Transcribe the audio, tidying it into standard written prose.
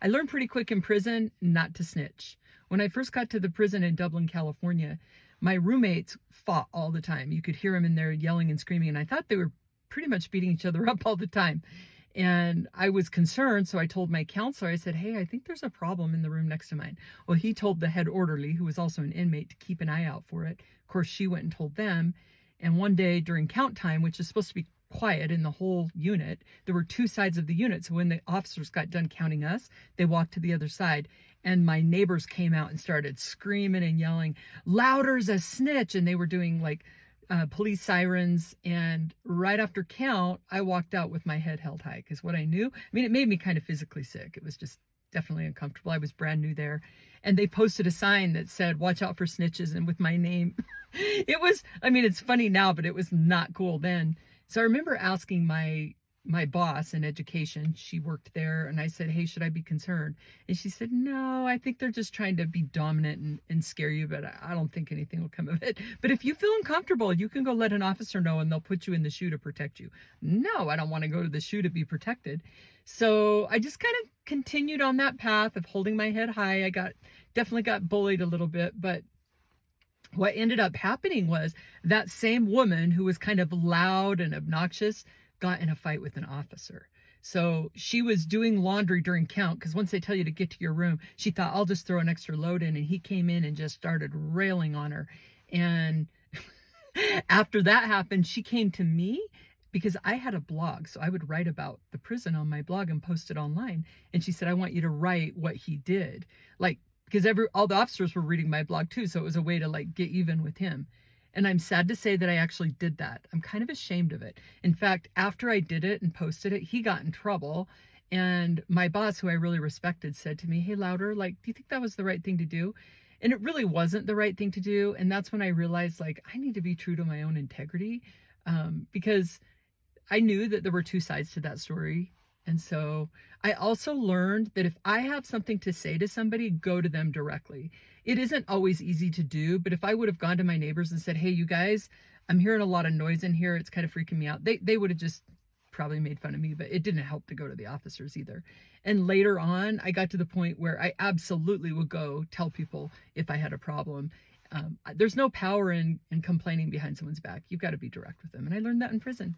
I learned pretty quick in prison not to snitch. When I first got to the prison in Dublin, California, my roommates fought all the time. You could hear them in there yelling and screaming, and I thought they were pretty much beating each other up all the time. And I was concerned, so I told my counselor, I said, hey, I think there's a problem in the room next to mine. Well, he told the head orderly, who was also an inmate, to keep an eye out for it. Of course, she went and told them. And one day during count time, which is supposed to be quiet in the whole unit, there were two sides of the unit. So when the officers got done counting us, they walked to the other side. And my neighbors came out and started screaming and yelling, louder's a snitch. And they were doing like police sirens. And right after count, I walked out with my head held high because what I knew, I mean, it made me kind of physically sick. It was just definitely uncomfortable. I was brand new there. And they posted a sign that said, watch out for snitches, and with my name. It was, I mean, it's funny now, but it was not cool then. So I remember asking my boss in education, she worked there, and I said, hey, should I be concerned? And she said, no, I think they're just trying to be dominant and scare you, but I don't think anything will come of it. But if you feel uncomfortable, you can go let an officer know and they'll put you in the shoe to protect you. No, I don't want to go to the shoe to be protected. So I just kind of continued on that path of holding my head high. I definitely got bullied a little bit, but what ended up happening was that same woman who was kind of loud and obnoxious got in a fight with an officer. So she was doing laundry during count because once they tell you to get to your room, she thought, I'll just throw an extra load in. And he came in and just started railing on her. And after that happened, she came to me because I had a blog. So I would write about the prison on my blog and post it online. And she said, I want you to write what he did. Like, because all the officers were reading my blog too. So it was a way to like get even with him. And I'm sad to say that I actually did that. I'm kind of ashamed of it. In fact, after I did it and posted it, he got in trouble. And my boss, who I really respected, said to me, hey, Louder, like, do you think that was the right thing to do? And it really wasn't the right thing to do. And that's when I realized, like, I need to be true to my own integrity, because I knew that there were two sides to that story. And so I also learned that if I have something to say to somebody, go to them directly. It isn't always easy to do, but if I would have gone to my neighbors and said, hey, you guys, I'm hearing a lot of noise in here, it's kind of freaking me out, they would have just probably made fun of me, but it didn't help to go to the officers either. And later on, I got to the point where I absolutely would go tell people if I had a problem. There's no power in complaining behind someone's back. You've got to be direct with them. And I learned that in prison.